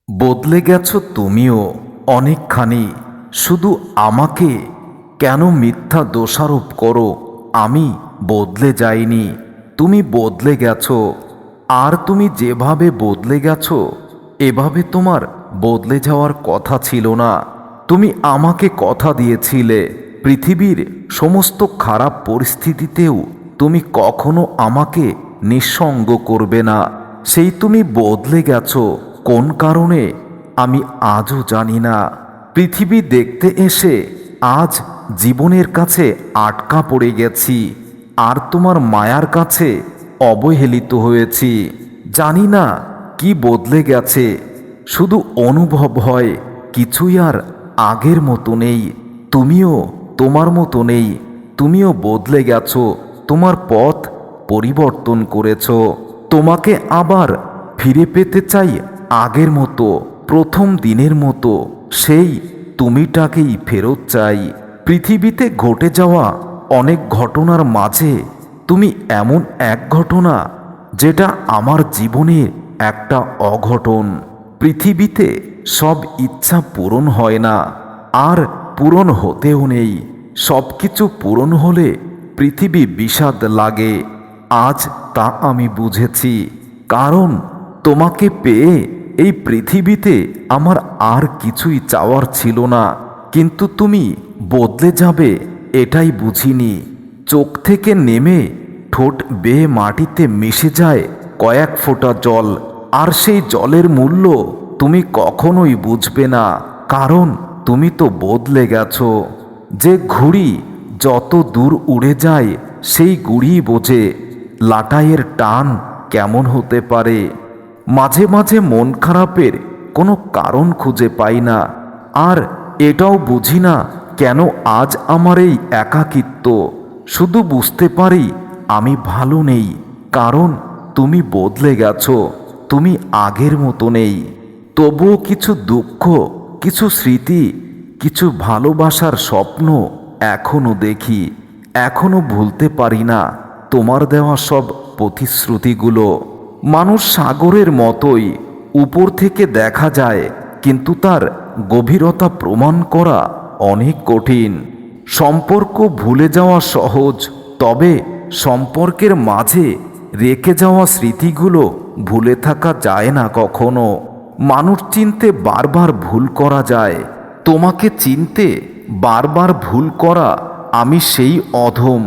বদলে গেছো তুমিও অনেকখানি। শুধু আমাকে কেন মিথ্যা দোষারোপ করো? আমি বদলে যাইনি, তুমি বদলে গেছো। আর তুমি যেভাবে বদলে গেছো এভাবে তোমার বদলে যাওয়ার কথা ছিল না। তুমি আমাকে কথা দিয়েছিলে পৃথিবীর সমস্ত খারাপ পরিস্থিতিতেও তুমি কখনো আমাকে নিঃসঙ্গ করবে না। সেই তুমি বদলে গেছো কোন কারণে আমি আজও জানি না। পৃথিবী দেখতে এসে আজ জীবনের কাছে আটকা পড়ে গেছি, আর তোমার মায়ার কাছে অবহেলিত হয়েছি। জানি না কি বদলে গেছে, শুধু অনুভব হয় কিছুই আর আগের মতো নেই। তুমিও তোমার মতো নেই, তুমিও বদলে গেছো, তোমার পথ পরিবর্তন করেছো। তোমাকে আবার ফিরে পেতে চাই আগের মতো, প্রথম দিনের মতো, সেই তুমিটাকেই ফেরত চাই। পৃথিবীতে ঘটে যাওয়া অনেক ঘটনার মাঝে তুমি এমন এক ঘটনা যেটা আমার জীবনের একটা অঘটন। পৃথিবীতে সব ইচ্ছা পূরণ হয় না, আর পূরণ হতেও নেই। সব কিছু পূরণ হলে পৃথিবী বিষাদ লাগে। আজ তা আমি বুঝেছি, কারণ তোমাকে পেয়ে এই পৃথিবীতে আমার আর কিছুই চাওয়ার ছিল না। কিন্তু তুমি বদলে যাবে এটাই বুঝিনি। চোখ থেকে নেমে ঠোঁট বেয়ে মাটিতে মিশে যায় কয়েক ফোঁটা জল, আর সেই জলের মূল্য তুমি কখনোই বুঝবে না, কারণ তুমি তো বদলে গেছো। যে ঘুড়ি যত দূর উড়ে যায় সেই গুড়ি বোঝে লাটাইয়ের টান কেমন হতে পারে। মাঝে মাঝে মন খারাপের কোনো কারণ খুঁজে পাই না, আর এটাও বুঝি না কেন আজ আমার এই একাকিত্ব। শুধু বুঝতে পারি আমি ভালো নেই, কারণ তুমি বদলে গেছো, তুমি আগের মতো নেই। তবুও কিছু দুঃখ, কিছু স্মৃতি, কিছু ভালোবাসার স্বপ্ন এখনো দেখি। এখনো ভুলতে পারি না তোমার দেওয়া সব প্রতিশ্রুতিগুলো। মানুষ সাগরের মতোই উপর থেকে দেখা যায়, কিন্তু তার গভীরতা প্রমাণ করা অনেক কঠিন। সম্পর্ক ভুলে যাওয়া সহজ, তবে সম্পর্কের মাঝে রেখে যাওয়া স্মৃতিগুলো ভুলে থাকা যায় না কখনো। মানুষ চিনতে বারবার ভুল করা যায়, তোমাকে চিনতে বারবার ভুল করা আমি সেই অধম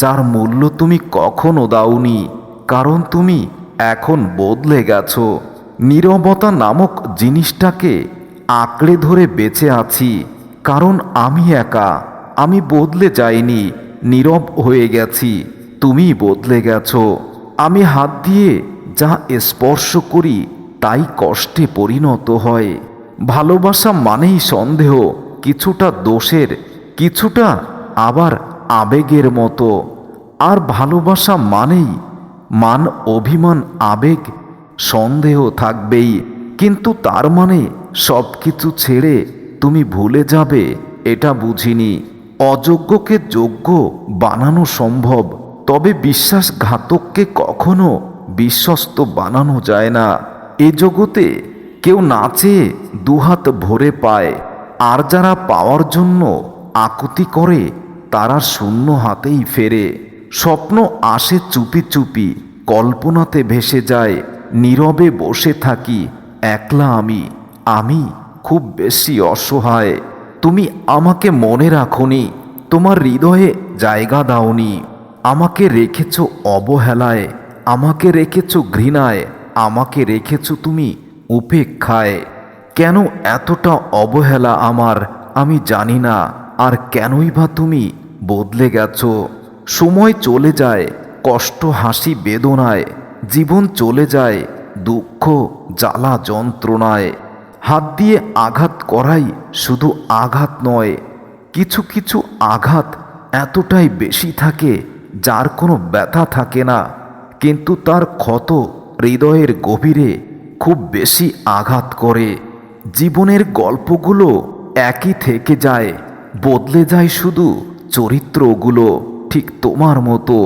যার মূল্য তুমি কখনো দাওনি, কারণ তুমি এখন বদলে গেছো। নীরবতা নামক জিনিসটাকে আঁকড়ে ধরে বেঁচে আছি, কারণ আমি একা, আমি বদলে যাইনি, নীরব হয়ে গেছি, তুমি বদলে গেছো। আমি হাত দিয়ে যা স্পর্শ করি তাই কষ্টে পরিণত হয়। ভালোবাসা মানেই সন্দেহ, কিছুটা দোষের, কিছুটা আবার আবেগের মতো। আর ভালোবাসা মানেই মান অভিমান আবেগ সন্দেহ থাকবেই, কিন্তু তার মানে সব কিছু ছেড়ে তুমি ভুলে যাবে এটা বুঝিনি। অযোগ্যকে যোগ্য বানানো সম্ভব, তবে বিশ্বাসঘাতককে কখনো বিশ্বস্ত বানানো যায় না। এ জগতে কেউ না চেয়ে দুহাত ভরে পায়, আর যারা পাওয়ার জন্য আকুতি করে তারা শূন্য হাতেই ফেরে। স্বপ্ন আসে চুপি চুপি, কল্পনাতে ভেসে যায়, নীরবে বসে থাকি একলা আমি। আমি খুব বেশি অসহায়, তুমি আমাকে মনে রাখোনি, তোমার হৃদয়ে জায়গা দাওনি। আমাকে রেখেছো অবহেলায়, আমাকে রেখেছো ঘৃণায়, আমাকে রেখেছো তুমি উপেক্ষায়। কেন এতটা অবহেলা আমার আমি জানি না, আর কেনই বা তুমি বদলে গেছো। সময় চলে যায় কষ্ট হাসি বেদনায়, জীবন চলে যায় দুঃখ জ্বালা যন্ত্রণায়। হাত দিয়ে আঘাত করাই শুধু আঘাত নয়, কিছু কিছু আঘাত এতটাই বেশি থাকে যার কোনো ব্যথা থাকে না, কিন্তু তার ক্ষত হৃদয়ের গভীরে খুব বেশি আঘাত করে। জীবনের গল্পগুলো একই থেকে যায়, বদলে যায় শুধু চরিত্রগুলো। ঠিক তোমার মতো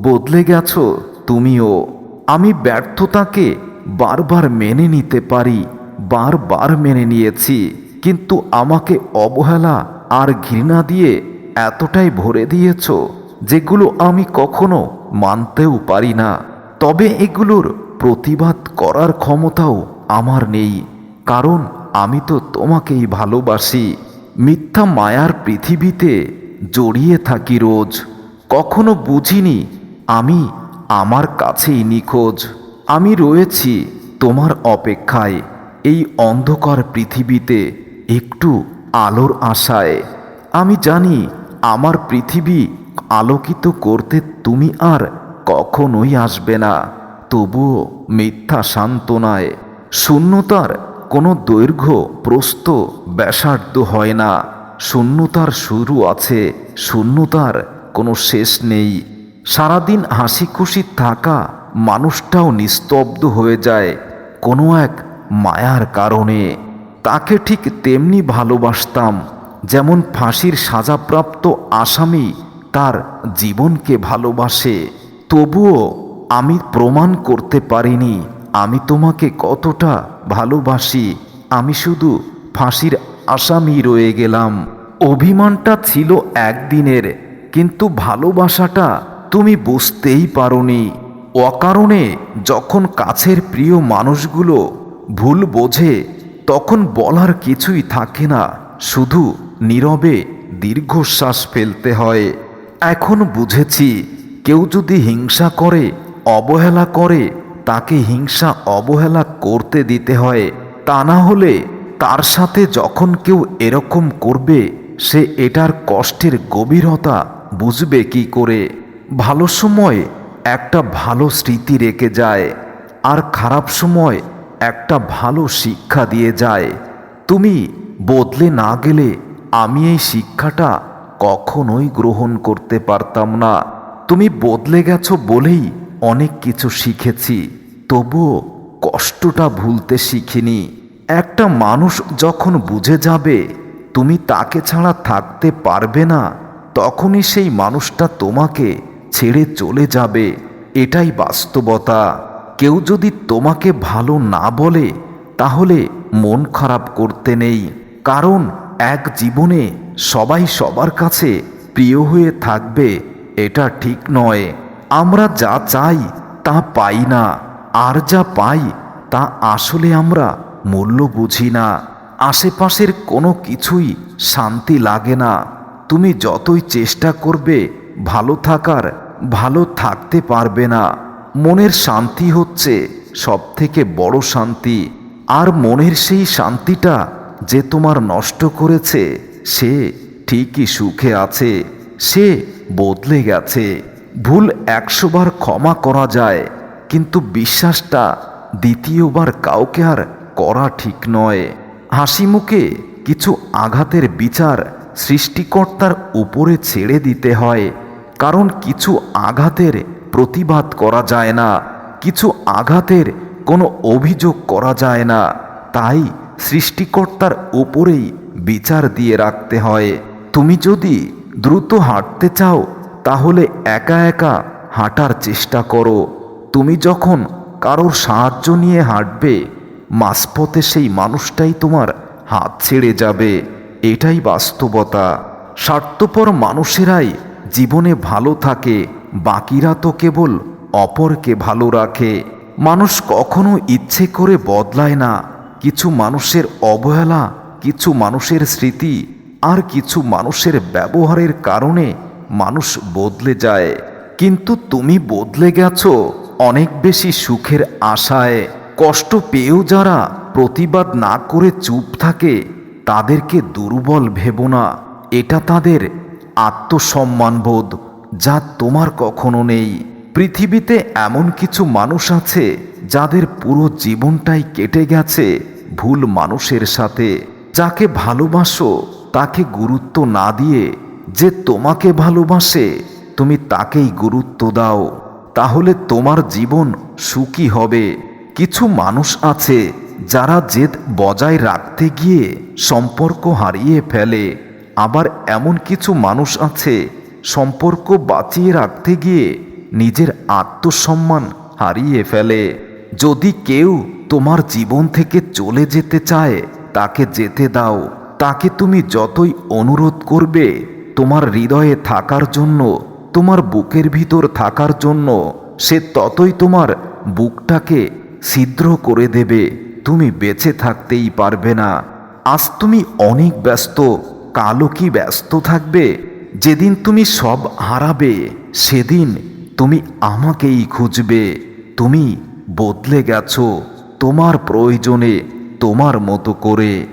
বদলে গেছো তুমিও। আমি ব্যর্থতাকে বারবার মেনে নিতে পারি, বারবার মেনে নিয়েছি, কিন্তু আমাকে অবহেলা আর ঘৃণা দিয়ে এতটাই ভরে দিয়েছ যেগুলো আমি কখনো মানতেও পারি না। তবে এগুলোর প্রতিবাদ করার ক্ষমতাও আমার নেই, কারণ আমি তো তোমাকেই ভালোবাসি। মিথ্যা মায়ার পৃথিবীতে জড়িয়ে থাকি রোজ। কখনো বুঝিনি আমি আমার কাছেই নিখোঁজ। আমি রয়েছি তোমার অপেক্ষায় এই অন্ধকার পৃথিবীতে একটু আলোর আশায়। আমি জানি আমার পৃথিবী আলোকিত করতে তুমি আর কখনোই আসবে না, তবুও মিথ্যা সান্ত্বনায়। শূন্যতার কোনো দৈর্ঘ্য প্রস্থ ব্যাসার্ধ হয় না, শূন্যতার শুরু আছে, শূন্যতার কোনো শেষ নেই। সারাদিন হাসি খুশি থাকা মানুষটাও নিস্তব্ধ হয়ে যায় কোনো এক মায়ার কারণে। তাকে ঠিক তেমনি ভালোবাসতাম যেমন ফাঁসির সাজাপ্রাপ্ত আসামি তার জীবনকে ভালোবাসে। তবুও আমি প্রমাণ করতে পারিনি আমি তোমাকে কতটা ভালোবাসি। আমি শুধু ফাঁসির আসামি রয়ে গেলাম। অভিমানটা ছিল একদিনের, কিন্তু ভালোবাসাটা তুমি বুঝতেই পারোনি। অকারণে যখন কাছের প্রিয় মানুষগুলো ভুল বোঝে, তখন বলার কিছুই থাকে না, শুধু নীরবে দীর্ঘশ্বাস ফেলতে হয়। এখন বুঝেছি, কেউ যদি হিংসা করে, অবহেলা করে, তাকে হিংসা অবহেলা করতে দিতে হয়। তা না হলে তার সাথে যখন কেউ এরকম করবে, সে এটার কষ্টের গভীরতা বুঝবে কি করে। ভালো সময় একটা ভালো স্মৃতি রেখে যায়, আর খারাপ সময় একটা ভালো শিক্ষা দিয়ে যায়। তুমি বদলে না গেলে আমি এই শিক্ষাটা কখনোই গ্রহণ করতে পারতাম না। তুমি বদলে গেছো বলেই অনেক কিছু শিখেছি, তবুও কষ্টটা ভুলতে শিখিনি। একটা মানুষ যখন বুঝে যাবে তুমি তাকে ছাড়া থাকতে পারবে না, তখনই সেই মানুষটা তোমাকে ছেড়ে চলে যাবে। এটাই বাস্তবতা। কেউ যদি তোমাকে ভালো না বলে, তাহলে মন খারাপ করতে নেই, কারণ এক জীবনে সবাই সবার কাছে প্রিয় হয়ে থাকবে এটা ঠিক নয়। আমরা যা চাই তা পাই না, আর যা পাই তা আসলে আমরা মূল্য বুঝি না। আশেপাশের কোনো কিছুই শান্তি লাগে না। তুমি যতই চেষ্টা করবে ভালো থাকার, ভালো থাকতে পারবে না। মনের শান্তি হচ্ছে সবথেকে বড় শান্তি, আর মনের সেই শান্তিটা যে তোমার নষ্ট করেছে, সে ঠিকই সুখে আছে, সে বদলে গেছে। ভুল 100 বার ক্ষমা করা যায়, কিন্তু বিশ্বাসটা দ্বিতীয়বার কাউকে আর করা ঠিক নয়। হাসি মুখে কিছু আঘাতের বিচার সৃষ্টিকর্তার উপরে ছেড়ে দিতে হয়, কারণ কিছু আঘাতের প্রতিবাদ করা যায় না, কিছু আঘাতের কোনো অভিযোগ করা যায় না। তাই সৃষ্টিকর্তার উপরেই বিচার দিয়ে রাখতে হয়। তুমি যদি দ্রুত হাঁটতে চাও, তাহলে একা একা হাঁটার চেষ্টা করো। তুমি যখন কারোর সাহায্য নিয়ে হাঁটবে, মাঝপথে সেই মানুষটাই তোমার হাত ছেড়ে যাবে। এটাই বাস্তবতা। স্বার্থপর মানুষেরাই জীবনে ভালো থাকে, বাকিরা তো কেবল অপরকে ভালো রাখে। মানুষ কখনো ইচ্ছে করে বদলায় না। কিছু মানুষের অবহেলা, কিছু মানুষের স্মৃতি, আর কিছু মানুষের ব্যবহারের কারণে মানুষ বদলে যায়। কিন্তু তুমি বদলে গেছো অনেক বেশি সুখের আশায়। কষ্ট পেয়েও যারা প্রতিবাদ না করে চুপ থাকে, তাদেরকে দুর্বল ভেবো না। এটা তাদের আত্মসম্মানবোধ, যা তোমার কখনো নেই। পৃথিবীতে এমন কিছু মানুষ আছে যাদের পুরো জীবনটাই কেটে গেছে ভুল মানুষের সাথে। যাকে ভালোবাসো তাকে গুরুত্ব না দিয়ে যে তোমাকে ভালোবাসে, তুমি তাকেই গুরুত্ব দাও, তাহলে তোমার জীবন সুখী হবে। কিছু মানুষ আছে যারা জেদ বজায় রাখতে গিয়ে সম্পর্ক হারিয়ে ফেলে, আবার এমন কিছু মানুষ আছে সম্পর্ক বাঁচিয়ে রাখতে গিয়ে নিজের আত্মসম্মান হারিয়ে ফেলে। যদি কেউ তোমার জীবন থেকে চলে যেতে চায় তাকে যেতে দাও। তাকে তুমি যতই অনুরোধ করবে তোমার হৃদয়ে থাকার জন্য, তোমার বুকের ভিতর থাকার জন্য, সে ততই তোমার বুকটাকে ছিদ্র করে দেবে। তুমি বেঁচে থাকতেই পারবে না। আজ তুমি অনেক ব্যস্ত, কালও কি ব্যস্ত থাকবে? যেদিন তুমি সব হারাবে সেদিন তুমি আমাকেই খুঁজবে। তুমি বদলে গেছো তোমার প্রয়োজনে, তোমার মতো করে।